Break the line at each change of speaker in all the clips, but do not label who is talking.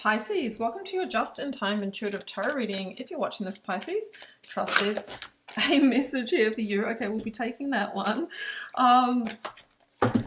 Pisces, welcome to your just-in-time intuitive tarot reading. If you're watching this, Pisces, trust there's a message here for you. Okay, we'll be taking that one.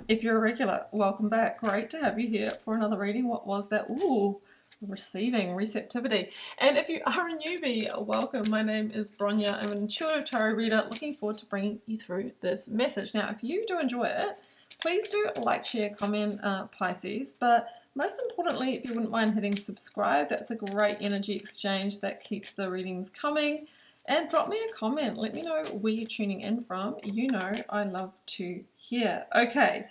If you're a regular, welcome back. Great to have you here for another reading. What was that? Ooh, receiving, receptivity. And if you are a newbie, welcome. My name is BRONYA. I'm an intuitive tarot reader. Looking forward to bringing you through this message. Now, if you do enjoy it, please do like, share, comment, Pisces. But most importantly, if you wouldn't mind hitting subscribe, that's a great energy exchange that keeps the readings coming. And drop me a comment. Let me know where you're tuning in from. You know I love to hear. Okay.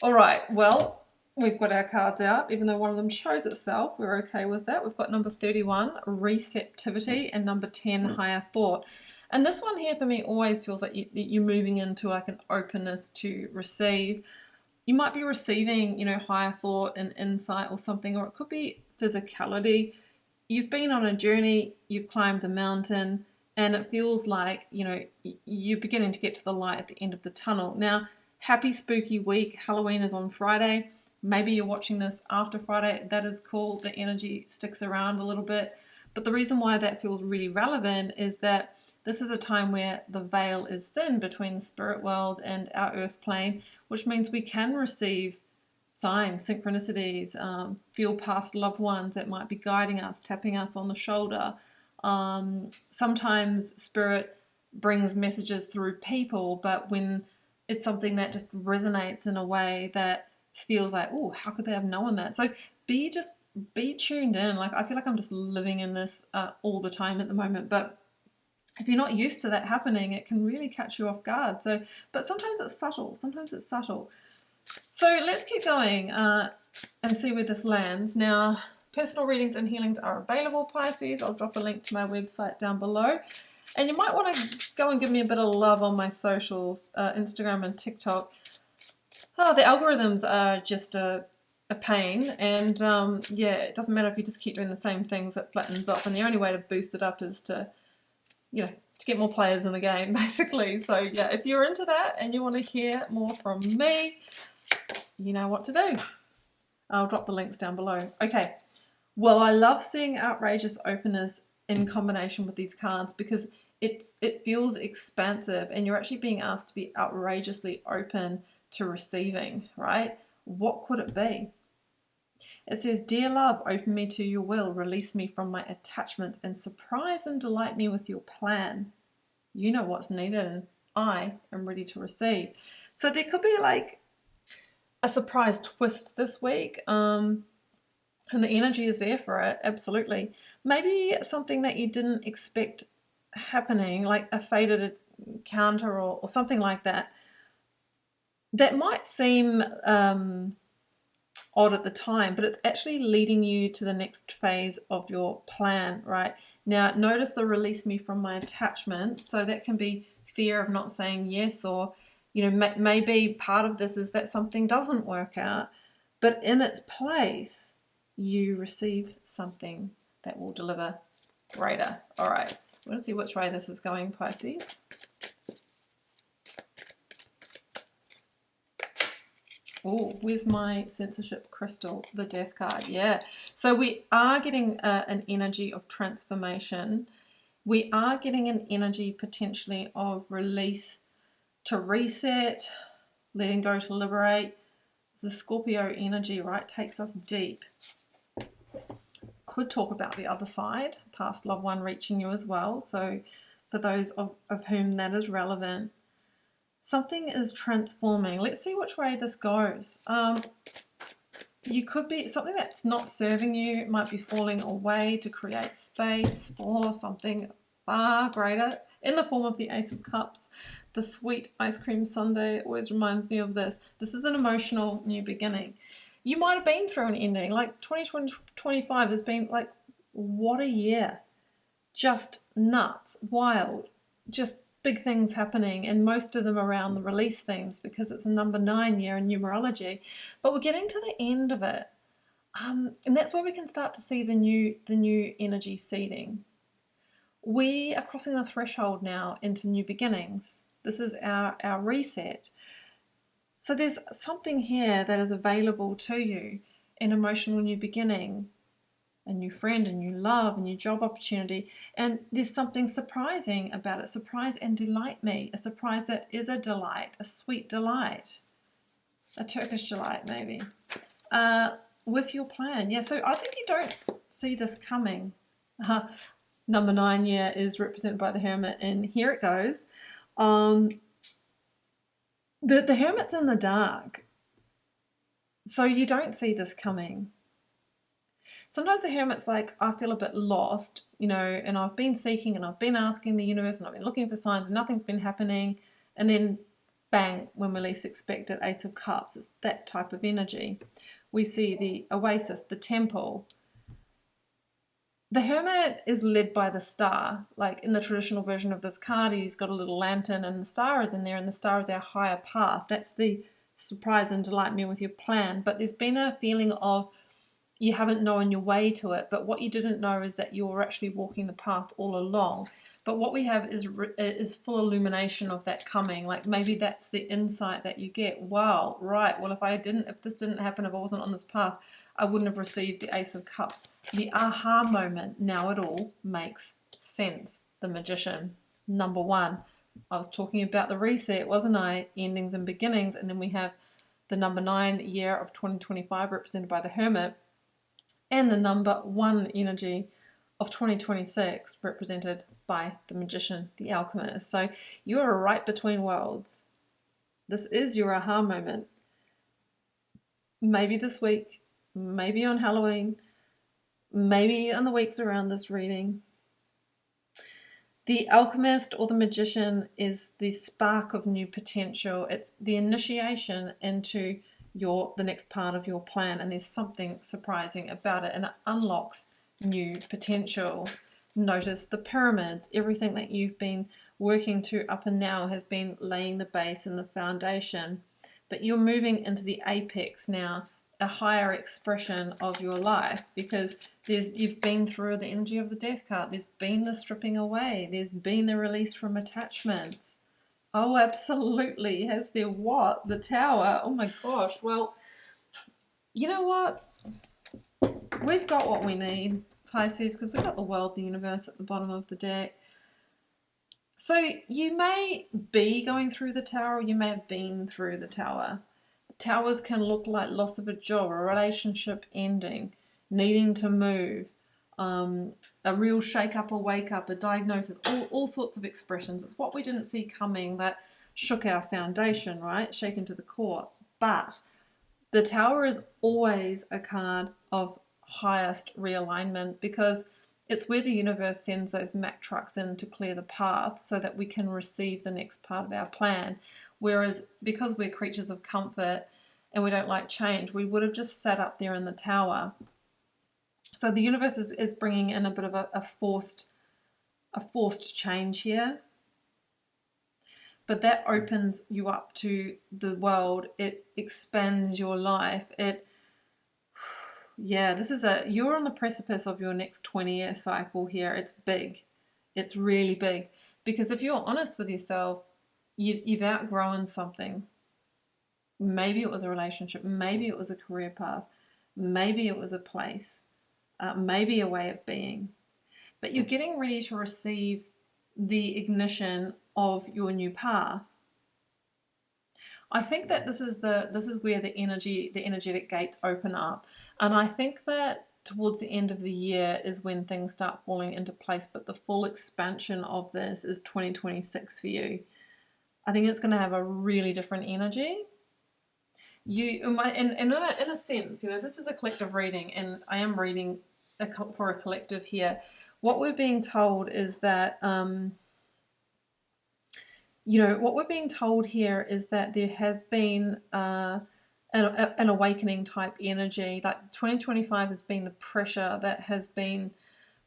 All right. Well, we've got our cards out. Even though one of them shows itself, we're okay with that. We've got number 31, receptivity, and number 10, higher thought. And this one here for me always feels like you're moving into like an openness to receive. You might be receiving, you know, higher thought and insight or something, or it could be physicality. You've been on a journey, you've climbed the mountain, and it feels like, you know, you're beginning to get to the light at the end of the tunnel. Now, happy spooky week. Halloween is on Friday. Maybe you're watching this after Friday. That is cool. The energy sticks around a little bit. But the reason why that feels really relevant is that this is a time where the veil is thin between the spirit world and our earth plane, which means we can receive signs, synchronicities, feel past loved ones that might be guiding us, tapping us on the shoulder. Sometimes spirit brings messages through people, but when it's something that just resonates in a way that feels like, oh, how could they have known that? So be tuned in. Like, I feel like I'm just living in this all the time at the moment, but if you're not used to that happening, it can really catch you off guard. So, but sometimes it's subtle. So let's keep going and see where this lands. Now, personal readings and healings are available, Pisces. I'll drop a link to my website down below. And you might want to go and give me a bit of love on my socials, Instagram and TikTok. Oh, the algorithms are just a pain. And yeah, it doesn't matter if you just keep doing the same things, it flattens off. And the only way to boost it up is to, you know, to get more players in the game, basically. So yeah, if you're into that and you want to hear more from me, you know what to do. I'll drop the links down below. Okay. Well, I love seeing outrageous openness in combination with these cards because it feels expansive and you're actually being asked to be outrageously open to receiving, right? What could it be? It says, dear love, open me to your will, release me from my attachments, and surprise and delight me with your plan. You know what's needed, and I am ready to receive. So there could be like a surprise twist this week, and the energy is there for it, absolutely. Maybe something that you didn't expect happening, like a fated encounter or something like that. That might seem odd at the time, but it's actually leading you to the next phase of your plan, right? Now, notice the release me from my attachment. So that can be fear of not saying yes, or, you know, maybe part of this is that something doesn't work out, but in its place, you receive something that will deliver greater. All right, we're going to see which way this is going, Pisces. Oh, where's my censorship crystal? The death card. Yeah. So we are getting an energy of transformation. We are getting an energy potentially of release to reset, letting go to liberate. The Scorpio energy, right, takes us deep. Could talk about the other side, past loved one reaching you as well. So for those of whom that is relevant, something is transforming. Let's see which way this goes. You could be something that's not serving you. It might be falling away to create space for something far greater in the form of the Ace of Cups. The sweet ice cream sundae always reminds me of this. This is an emotional new beginning. You might have been through an ending. Like 2025 has been like, what a year. Just nuts, wild, just big things happening, and most of them around the release themes because it's a number 9 year in numerology. But we're getting to the end of it, and that's where we can start to see the new energy seeding. We are crossing the threshold now into new beginnings. This is our reset. So there's something here that is available to you, an emotional new beginning, a new friend, a new love, a new job opportunity. And there's something surprising about it. Surprise and delight me. A surprise that is a delight, a sweet delight, a Turkish delight maybe, with your plan. Yeah, so I think you don't see this coming. Number 9, yeah, is represented by the Hermit, and here it goes. The Hermit's in the dark, so you don't see this coming. Sometimes the Hermit's like, I feel a bit lost, and I've been seeking and I've been asking the universe and I've been looking for signs and nothing's been happening, and then bang, when we least expect it, Ace of Cups. It's that type of energy. We see the oasis, the temple. The Hermit is led by the star. Like in the traditional version of this card, he's got a little lantern and the star is in there, and the star is our higher path. That's the surprise and delight me with your plan. But there's been a feeling of you haven't known your way to it, but what you didn't know is that you were actually walking the path all along. But what we have is full illumination of that coming. Like maybe that's the insight that you get. Wow, right. Well, if this didn't happen, if I wasn't on this path, I wouldn't have received the Ace of Cups. The aha moment. Now it all makes sense. The Magician. Number 1. I was talking about the reset, wasn't I? Endings and beginnings. And then we have the number 9 year of 2025 represented by the Hermit. And the number 1 energy of 2026 represented by the Magician, the Alchemist. So you are right between worlds. This is your aha moment. Maybe this week, maybe on Halloween, maybe in the weeks around this reading. The Alchemist or the Magician is the spark of new potential. It's the initiation into the next part of your plan, and there's something surprising about it, and it unlocks new potential. Notice the pyramids. Everything that you've been working to up and now has been laying the base and the foundation, but you're moving into the apex now, a higher expression of your life, because you've been through the energy of the Death card. There's been the stripping away. There's been the release from attachments. Oh, absolutely. Has there what? The Tower. Oh my gosh. Well, you know what? We've got what we need, Pisces, because we've got the world, the universe at the bottom of the deck. So you may be going through the Tower, or you may have been through the Tower. Towers can look like loss of a job, a relationship ending, needing to move, a real shake-up or wake-up, a diagnosis, all sorts of expressions. It's what we didn't see coming that shook our foundation, right? Shaken to the core. But the Tower is always a card of highest realignment, because it's where the universe sends those Mack trucks in to clear the path so that we can receive the next part of our plan. Whereas because we're creatures of comfort and we don't like change, we would have just sat up there in the Tower. So the universe is bringing in a bit of a forced change here. But that opens you up to the world. It expands your life. You're on the precipice of your next 20-year cycle here. It's big. It's really big. Because if you're honest with yourself, you've outgrown something. Maybe it was a relationship. Maybe it was a career path. Maybe it was a place. Maybe a way of being. But you're getting ready to receive the ignition of your new path. I think that this is where the energetic gates open up, and I think that towards the end of the year is when things start falling into place. But the full expansion of this is 2026 for you. I think it's going to have a really different energy. In a sense, this is a collective reading, and I am reading for a collective here. What we're being told is that. What we're being told here is that there has been an awakening type energy. Like 2025 has been the pressure that has been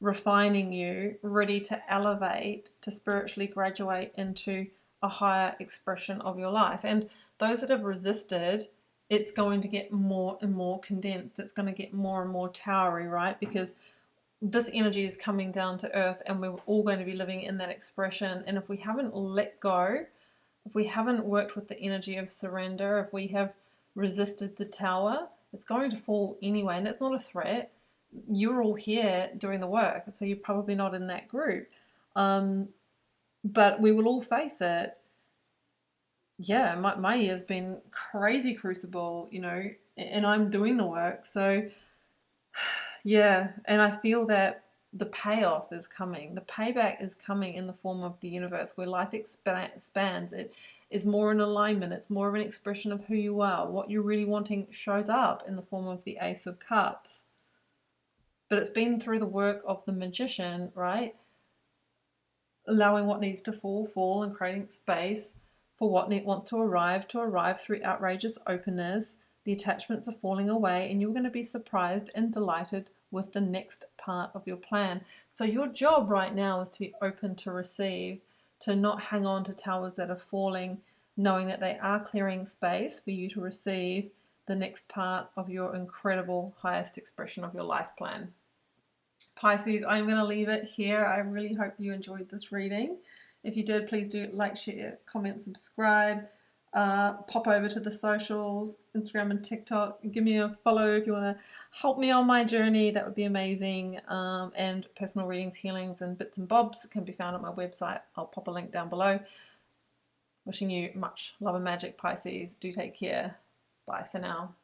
refining you, ready to elevate, to spiritually graduate into a higher expression of your life. And those that have resisted, it's going to get more and more condensed. It's going to get more and more towery, right? Because this energy is coming down to earth, and we're all going to be living in that expression. And if we haven't let go, if we haven't worked with the energy of surrender, if we have resisted the Tower, it's going to fall anyway. And that's not a threat. you're all here doing the work, so you're probably not in that group. But we will all face it. Yeah, my year's been crazy crucible, and I'm doing the work. So yeah, and I feel that the payoff is coming. The payback is coming in the form of the universe, where life expands. It is more in alignment. It's more of an expression of who you are. What you're really wanting shows up in the form of the Ace of Cups. But it's been through the work of the magician, right? Allowing what needs to fall, and creating space for what wants to arrive through outrageous openness. The attachments are falling away, and you're going to be surprised and delighted with the next part of your plan. So your job right now is to be open to receive, to not hang on to towers that are falling, knowing that they are clearing space for you to receive the next part of your incredible highest expression of your life plan. Pisces, I'm going to leave it here. I really hope you enjoyed this reading. If you did, please do like, share, comment, subscribe. Pop over to the socials, Instagram and TikTok. Give me a follow if you want to help me on my journey. That would be amazing. And personal readings, healings, and bits and bobs can be found at my website. I'll pop a link down below. Wishing you much love and magic, Pisces. Do take care. Bye for now.